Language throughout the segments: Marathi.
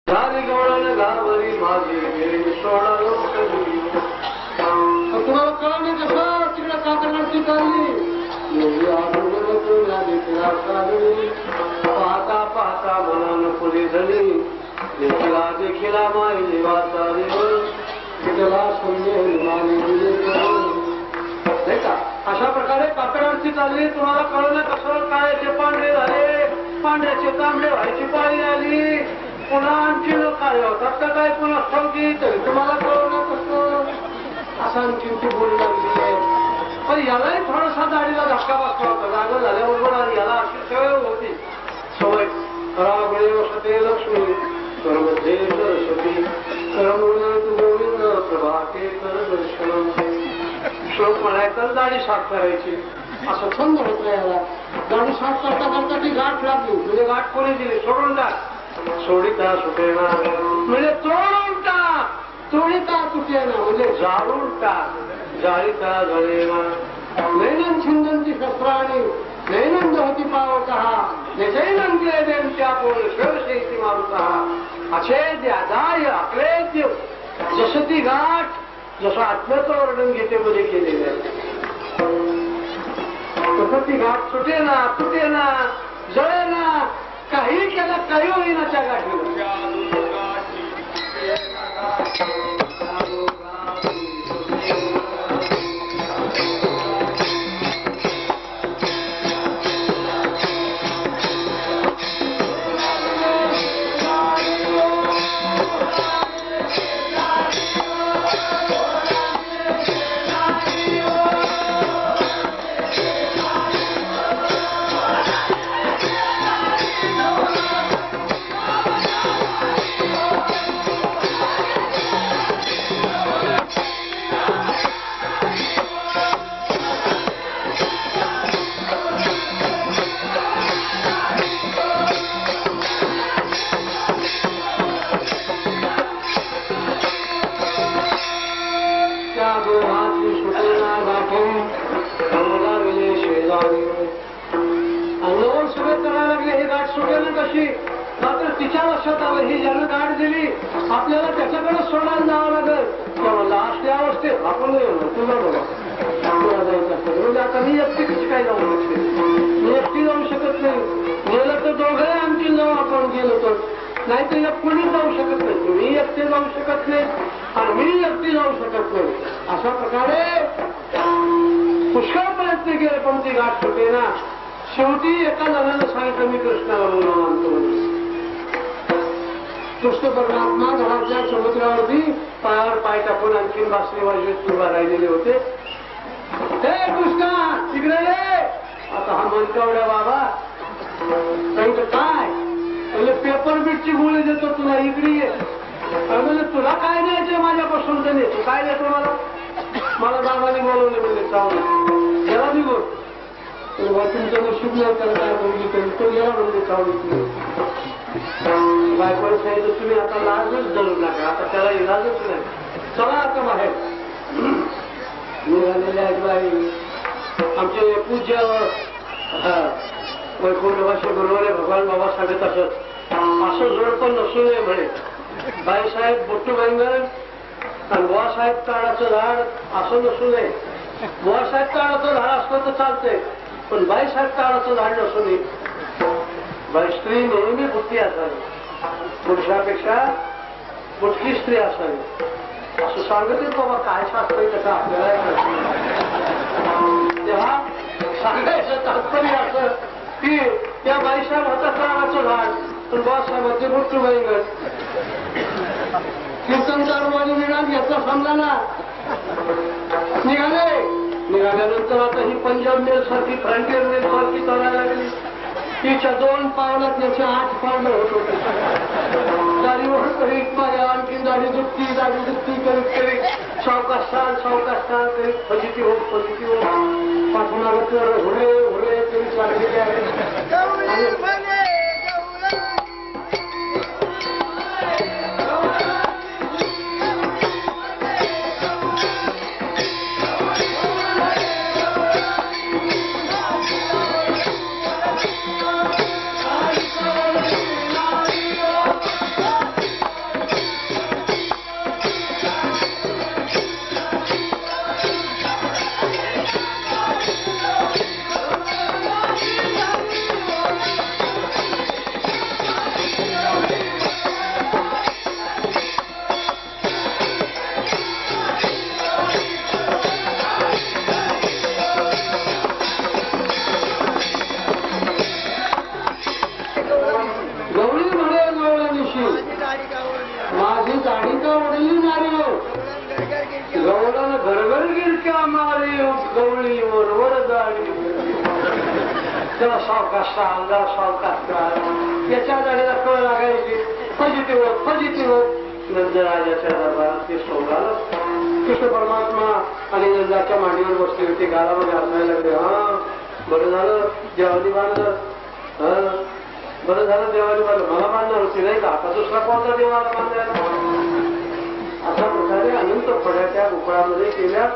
झाली गवळण गावरी माझी सोडालो तुम्हाला कळलं कसं तिकडे कातरची चालली पाहता पाहता मनानं पुढे झाली देखिला देखिला माई वाचाले तिला समजेल माने नाही का. अशा प्रकारे कातरची चालली तुम्हाला कळलं कसं काळ्याचे पांढरे झाले पांढऱ्याचे तांबडे व्हायची पाळी आली पुन्हा आणखी काय होतात का काय पुन्हा ठेवती तरी तुम्हाला कळलं कसं असं आणखी ती बोलू लागली आहे. पण यालाही थोडासा दाढीला धक्का बसला होता जागा झाल्याबरोबर आणि याला अशी सवय होती सवय करागळे वसते लक्ष्मी करमध्ये सरस्वती करमुळे तू गोविंद प्रभाते कर दर्शन श्लोक म्हणायचा दाढी साफ करायची असं छंद होत नाही याला. दाढी साफ करता करता ती गाठ लागली म्हणजे गाठ कोणी दिली सोडून टाक सोडिता सुटेना म्हणजे तोडून टाक तोडिता तुटेना म्हणजे जाळून टाक जाळीता जळेना नैनन छिंदंती शस्त्राणी नैनन होती पावतः निजैनन केले देवच्या कोण शिवशेती मारुतः असे द्यादाय आकले देव जसं ती गाठ जसं आत्म्याचं वर्णन गीतेमध्ये केलेलं आहे तसं ती गाठ सुटेना तुटेना जळेना काही केलं काही होईना त्या गाठीवर. मात्र तिच्या लक्षात आलं ही ज्यानं गाठ दिली आपल्याला त्याच्याकडे सोडायला जावं लागेल तेव्हा लास्ट या अवस्थेत आपण तुला बघा तुला जायचं असतं म्हणजे आता मी एकटी कशी काय जाऊ शकते मी एकटी जाऊ शकत नाही गेलं तर दोघे आमची जाऊ आपण गेलो तर नाहीतर या कुणी जाऊ शकत नाही तुम्ही एकटे जाऊ शकत नाही आणि मी एकटी जाऊ शकत नाही अशा प्रकारे पुष्कळ प्रयत्न केले पण ती गाठ सुटे ना. शेवटी एका जणाला सांगितलं मी कृष्णाला बोलून आणतो कृष्ण परमात्मा घरातल्या समुद्रावरती पायावर पाय टाकून आणखी बासरी वाजवीत उभा राहिलेले होते. हे कृष्णा तिकडे ये. आता हा मनकावड्या बाबा सांगितलं काय म्हणजे पेपर बीटची गोळी देतो तुला इकडे ये म्हणजे तुला काय द्यायचं माझ्यापासून तर तू काय देतो मला बाबाने बोलवले म्हणजे चावलं गेला निघून तुमच्या नशीब नाही त्याला काय बोलली तरी तो गेला म्हणजे चावली बायकोला सांगितलं तुम्ही आता लाजच धरू नका आता त्याला इलाजच नाही चला आता बाहेर निघालेले आहेत बाई आमचे पूज्य वैकुंठवासी गुरुवारे भगवान बाबा सांगत असत असं जोडपण नसू नये म्हणे बाईसाहेब बोट्टू बैंगन आणि बुवासाहेब ताडाचं झाड असं नसू नये. बुवासाहेब ताडाचं झाड असलं तर चालतंय पण बाईसाहेब ताडाचं झाड नसू नये. बाई स्त्री नेहमी बुद्धी असावी पुरुषापेक्षा बुटकी स्त्री असावी असं सांगते बाबा काय शास्त्र कसं आपल्याला तेव्हा सांगायचं तात्पर्य असं की त्या बाईसाहेब होता ताडाचं झाड पण बुवासाहेब होते बोट्टू बैंगन कीर्तनकार माझी निघाल याचा समजा ना निघाल्यानंतर आता ही पंजाब मेल सारखी फ्रंटियर मेल सारखी चालायला लागली तिच्या 2 पावलात त्याचे 8 पावलं होत होते दाढीवर करीत माझ्या आणखी दाढी दुखती करीत करीत सावकाश करीत फजिती होत पाठवणार हुरे करीत लागलेले आहे. दाढीचा वडील मारियो गवळण घरघर गिरक्या मारी गवळी वरवर दाढी तेव्हा सावकाश अंगार सावकाश याच्या दाढीला कळ लागायची फजितीवर नंदराजाच्या दरबारात ते सोडलं. कृष्ण परमात्मा आणि नंदाच्या मांडीवर बसली होती. गालामध्ये हसायला लागले. बरं झालं देवानी बांधलं. बरं झालं देवानी बांधलं. मला बांधणार होती नाही का? आता दुसरा कोणता देवाला बांधायला? अशा प्रकारे अनंत फड्या त्या गोकुळामध्ये केल्या.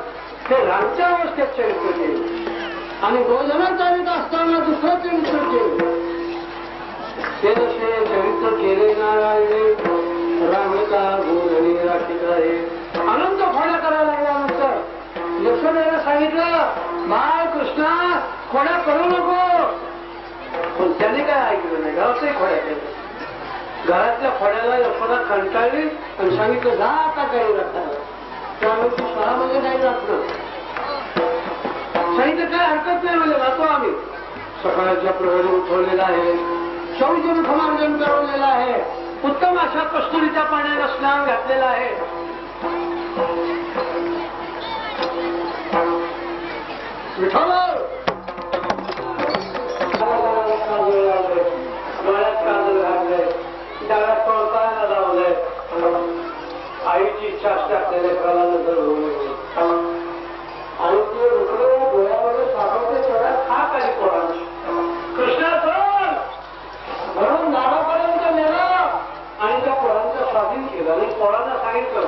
ते रामच्या अवस्थेत चरित्र केले आणि गोजना चालित असताना दुसरं चरित्र केलं. ते चरित्र केले नारायणे रामता गोधनी राखीचा हे अनंत फड्या करायला लागल्यानंतर यशोदेला सांगितलं बाळ कृष्णा खोड्या करू नको. पण त्याने काय ऐकलं नाही. घरातही खोड्या केल्या. घरातल्या खोड्याला यशोदा कंटाळली आणि सांगितलं जा आता काही राखा. त्यामुळे तू स्वरामध्ये काही राखलं सांगितलं काय हरकत नाही म्हणजे जातो आम्ही. सकाळच्या प्रहरी उठवलेला आहे. शौचमुखमार्जन करवलेला आहे. उत्तम अशा कस्तुरीच्या पाण्याला स्नान घातलेला आहे. डोळ्यात काजल घातलंय. त्याला टोळताना लावलंय. आईची इच्छा असते आपल्याला एकाला नजर होऊ आणि ते रुकले डोळ्यामध्ये साखवते डोळ्यात खाक आली पोरांची. कृष्णाचं म्हणून नावापर्यंत नेला आणि त्या पोरांचं स्वाधीन केलं आणि पोरांना सांगितलं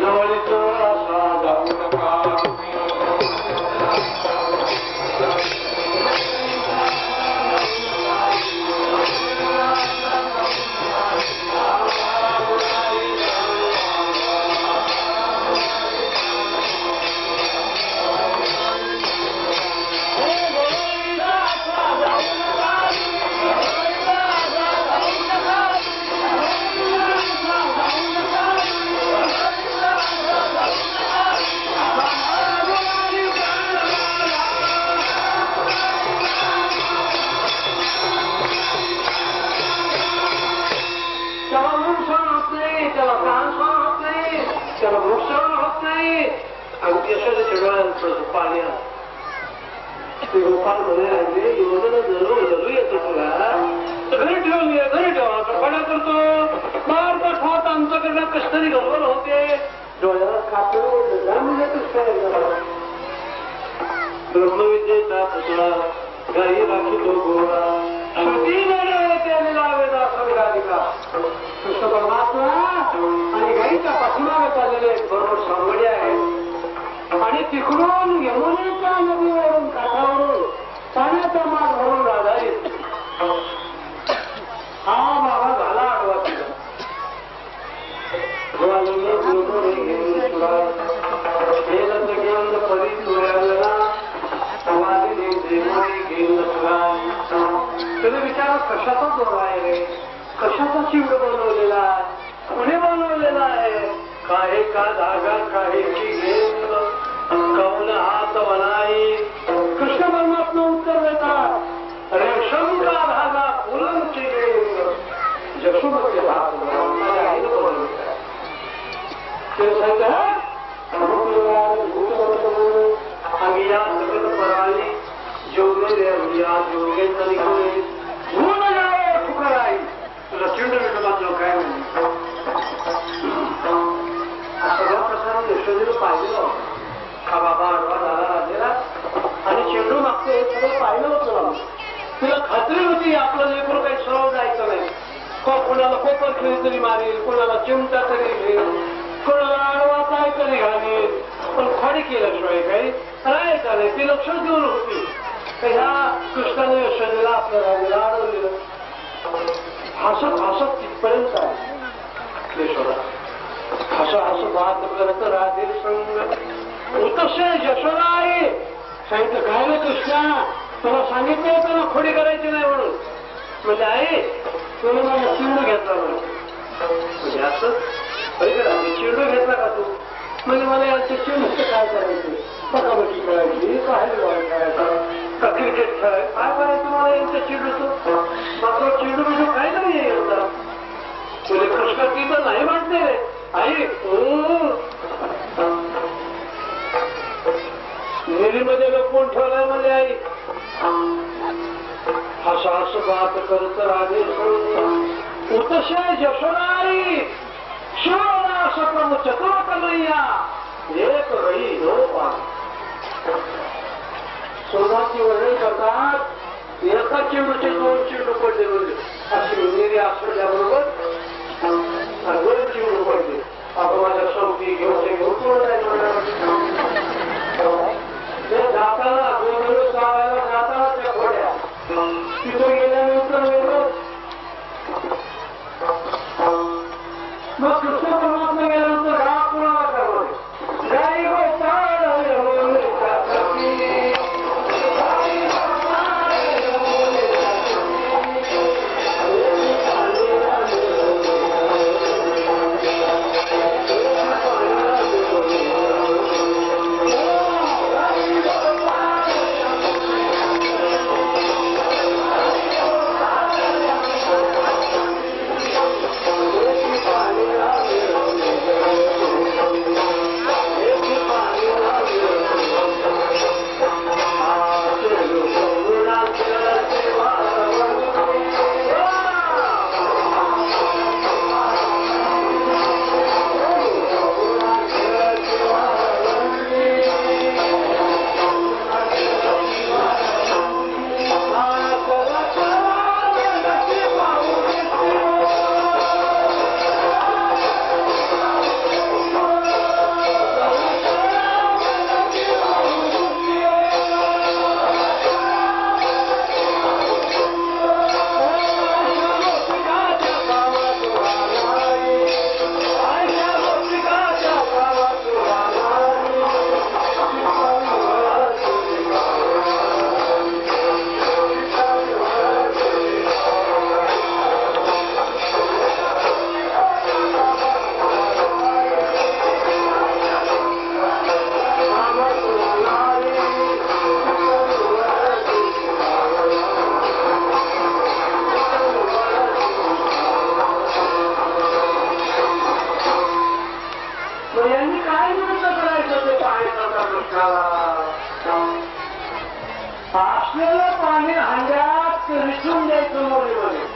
नवळीचं असा जाऊ नका. पाणी ते गोपाल मध्ये राहिले योजना जरूर येतो तुला घरी ठेवून घे घरी ठेवा कपडा करतो बार बार खात आमच्याकडनं कस तरी गडबड होते. डोळ्याला ब्रह्मविद्येचा पुतळा गाई राखीतो गोळा त्याने लावेला संघाधिका. कृष्ण परमात्मा आणि गाईच्या पाठीमागे चाललेले बरोबर सांगडे आहे आणि तिकडून यमुनेच्या नदीवरून काठावरून पाण्याचा माग भरून राधारीत हा बाबा झाला आडवा तिला. तुम्ही विचारा कशाचा दोरा आहे रे? कशाचा शिवड बनवलेला आहे? कोणी बनवलेला आहे? काही का धागा काहीची घेऊन कौन हात बनाई. कृष्ण परमात्मा उत्तर देतात रेशम का धागा फुलांची घेऊन जशोमती हात आम्ही या सगळं पराली जेवले जोगे तरी भूल जावे ठुकराई. तुला चिंड विठोबाचं काय म्हणजे सगळा प्रसार यशोदेला पाहिलेला होता. हा बाबा आडवा झाला राजेला आणि चेंडू मागते हे सगळं पाहिलं होतं. तुला खात्री होती आपलं लेकरू काही सरळ जायचं नाही. कोणाला कोपर खेळी तरी मारेल, कोणाला चिमटा तरी घेईल, कोणाला आडवा पाय तरी घालेल. पण खोडी केल्याशिवाय काही राहायचं नाही. ती लक्ष देऊन होती. ह्या कृष्णाने यशोदेला आपल्या राजाला अडवलेलं. हसत हसत तिथपर्यंत आहे यशोदा. हसं हसं पाहत राधे संग उत्कर्ष यशोदा आहे. सांगितलं काय रे कृष्णा तुला सांगितलं होतं ना खोडी करायची नाही म्हणून. म्हणजे आहे तुम्ही मला चिंडू घेतला म्हणजे असं चिंडू घेतला का तू? म्हणजे मला यांचे चिंडूचं काय करायचं? बकाबकी खेळायची काय खेळायचं का क्रिकेट खेळायचं काय करायचं मला यांच्या चिंडूचं? मात्र चिंडू बिंडू काय नाही होता. म्हणजे कृष्ण ती तर नाही म्हणते रे. आई निरीमध्ये लपवून ठेवलाय म्हणजे आई असं असं बात करत राजे उतशय जशोनारी शिवना सप्रम चतुरकमय्या एक रही दो सोनाची वर्णन करतात एका चिडूचे 2 चिडू पडले म्हणजे अशी निरी असल्याबरोबर दोन चिडू पडले आपण माझ्या सौकी घेऊन ते जाताना गोंधळ सावायला जाताना त्या घोड्या तिथं गेल्यानंतर वेगळं मग कृष्ण परमात्मा गेल्यानंतर राग कुणाला करवले गाई गोपाळ असलेलं पाणी हांड्यात रिसून द्यायचं मोरीमध्ये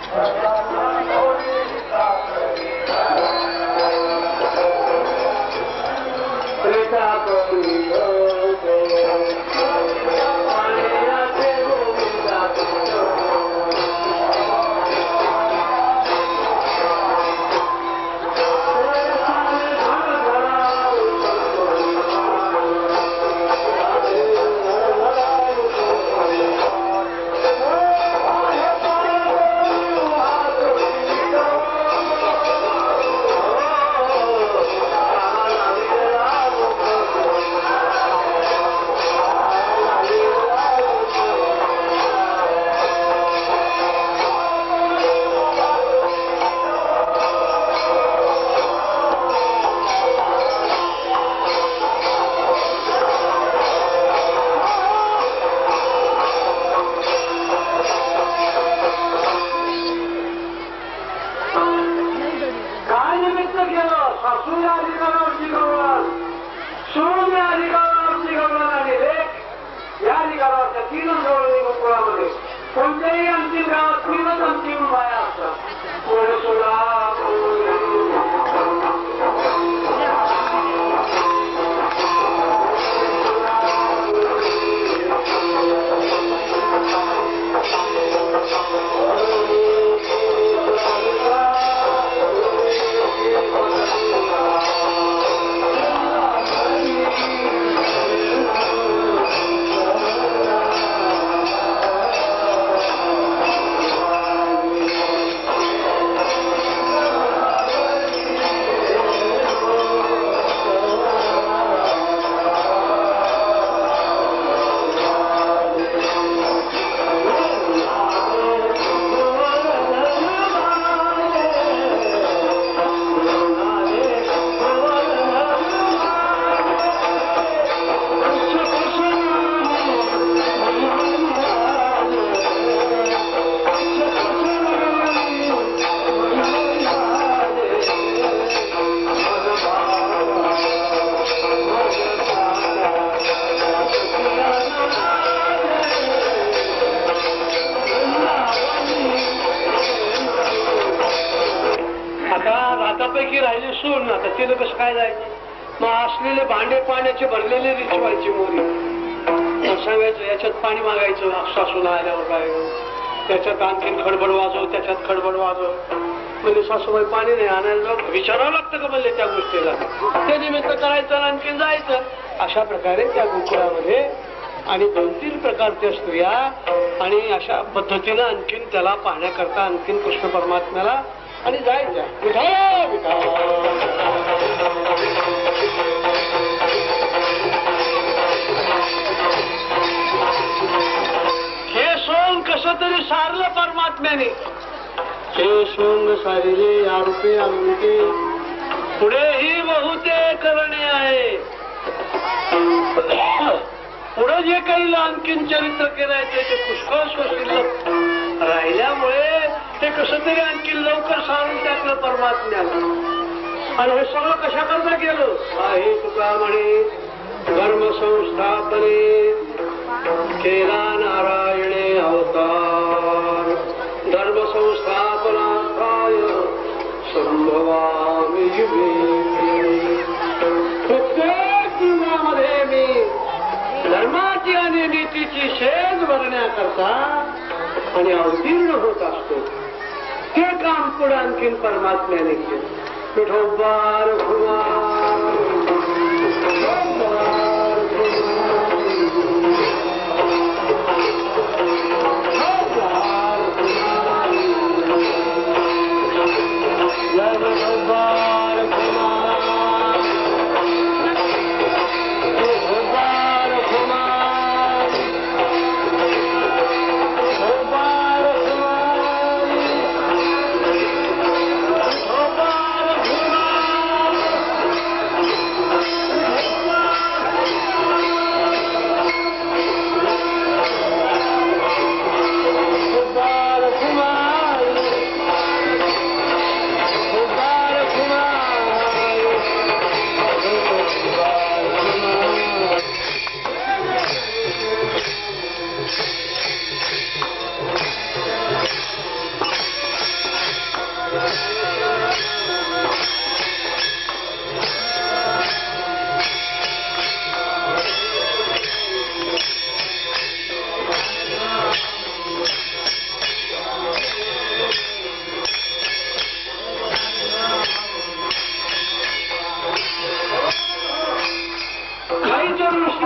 कोणत्याही अंतिम गावात 3च अंतिम बाया असतात राहिली सून, आता तिला कसं काय जायचं? मग असलेले भांडे पाण्याचे भरलेले रिचवायचे मोरी, सांगायचं याच्यात पाणी मागायचं सासूला आल्यावर काय, त्याच्यात आणखीन खडबड वाजव, त्याच्यात खडबड वाजव. म्हणजे सासूबाई पाणी नाही आणायला जाऊ, विचारावं लागतं का म्हणले त्या गोष्टीला, ते निमित्त करायचं आणखीन जायचं. अशा प्रकारे त्या गोकुळामध्ये आणि 2-3 प्रकारच्या स्त्रिया आणि अशा पद्धतीनं आणखीन त्याला पाहण्याकरता आणखीन कृष्ण परमात्म्याला आणि जायच्या. हे सोंग कसं तरी सारलं परमात्म्याने, हे सोंग सारिले या रूपे अंके, पुढेही बहुते करणे आहे. पुढे जे काही आणखीन चरित्र केलायचे ते पुष्कळ शिल्लक राहिल्यामुळे ते कसं तरी आणखी लवकर सारून टाकलं परमात्म्याला. आणि हे सगळं कशा करता गेलं आहे तुका म्हणे, धर्म संस्थापने केला नारायणे अवतार, धर्म संस्थापनार्थाय संभवामि युगे. प्रत्येक युगामध्ये मी धर्माची आणि नीतीची शेज भरण्याकरता आणि अवतीर्ण होत असतो. ते काम पुढे आणखीन परमात्म्याने केलं. विठोबार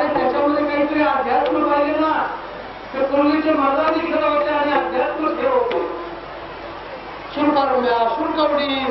त्याच्यामध्ये काहीतरी अध्यात्म पाहिजे ना. ते पूर्वीचे मर्दानी खेळ होते आणि अध्यात्म खेळ होते. सुरकारुंब्या, सुरकवडी,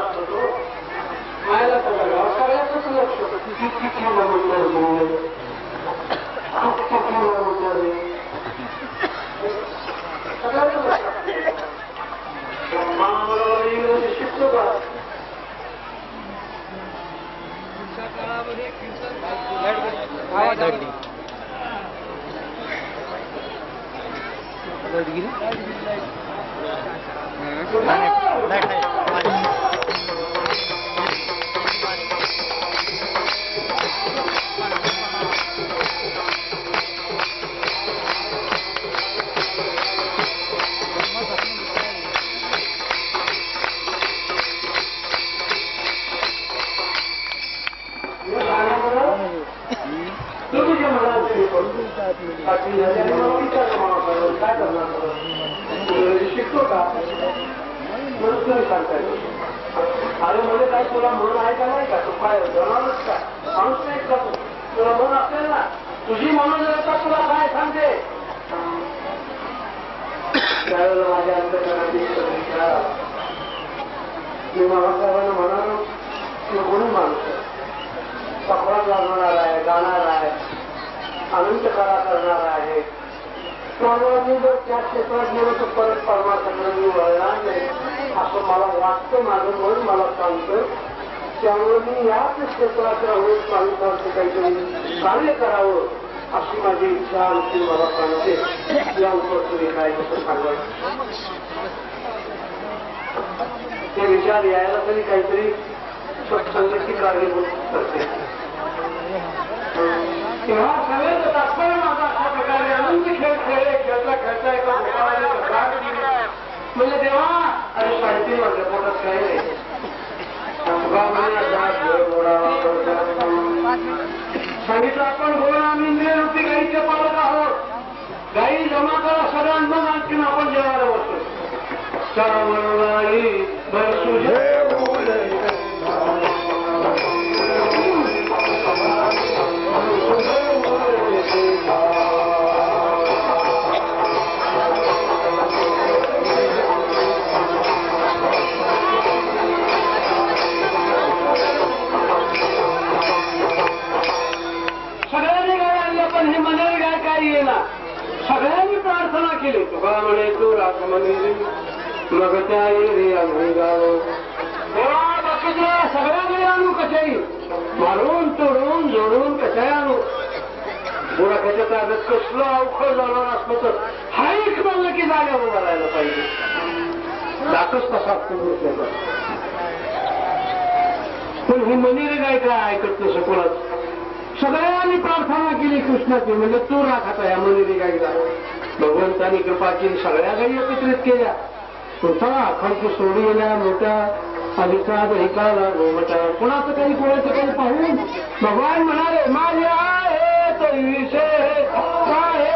असतो तो मायला सगळ्याच लक्ष शिकतो का शिकतो का सांगता येतो अरे मध्ये काय तुला म्हणून आहे का नाही का तू काय जनावरच का माणूस नाही का तुला म्हणून असेल ना तुझी म्हणून जर तुला काय सांगते त्यावेळेला माझ्या अंतर्गत मी महासाहेबांना म्हणालो की कोणी माणूस पकडात लागणार आहे गाणार आहे अनंत कला करणार आहे त्यामुळे जर त्या क्षेत्रात गेलो तर परत परमार्थाकडे मी वळणार नाही असं मला वाटतं माझं म्हणून मला सांगतं त्यामुळे मी याच क्षेत्रात राहून स्वामींवरती काहीतरी कार्य करावं अशी माझी इच्छा आणखी मला सांगते या उपर तुम्ही काय कसं सांगायचं ते विचार यायला तरी काहीतरी सत्संगाची कारणीभूत करते तेव्हा सगळ्याचं तात्पर्य माझा अशा प्रकारे अनंत खेळ खेळले खेळता एका म्हणजे तेव्हा अरे 3:30 वाजले पोटात काही नाही सांगितलं आपण गोळा आम्ही इंद्रियरूपी गाईचे पालक आहोत गाई जमा करा सगळ्यांना आणखी आपण जेवायला बसतो गाई बसू सगळ्यांनी प्रार्थना केली तुका म्हणे तू राखमणी मग त्या बाकीचे सगळ्याकडे आणू कशाही मारून तोडून जोडून कशाही आणू बुडा त्याच्या ताब्यात कसलं अवखळ जाणार असलं तर हा एक म्हणलं की जागा उभा राहायला पाहिजे दाखच तसा पण ही मंदिरे काय काय ऐकत नसं कोणाच सगळ्यांनी प्रार्थना केली कृष्णाची म्हणजे तू राख आता या मंदिरी गाईला भगवंतानी कृपा केली सगळ्या गाई एकत्रित केल्या चला खर्च सोडू गेल्या मोठ्या अधिकार एकाला गोमटा कोणाचं काही कोणाचं काही पाहून भगवान म्हणाले माझे आहे तो विषय आहे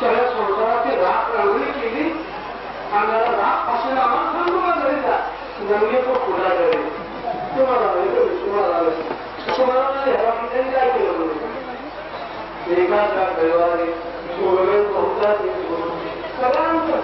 सगळ्या संसाराची राख रांगोळी केली आणि राख पासून आम्हाला सांगून घरीचा जमिनी तो खुला करेल तुम्हाला ह्याला किती काय केलं एकाच राख रविवारी सोडवे बहुताच सगळ्यांचं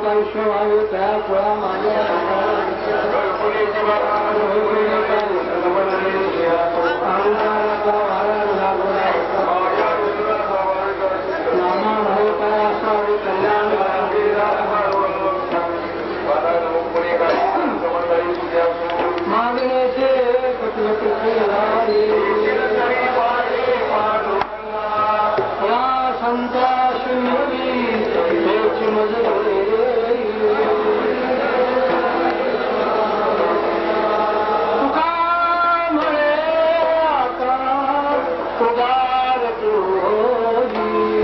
विश्वभावे त्या फळा माझ्या मागण्याचे या संता शून्यवी त्याची मजले तुका म्हणे आता उदार तुझी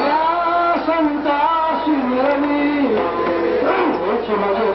या संता शून्यवी त्याची मजले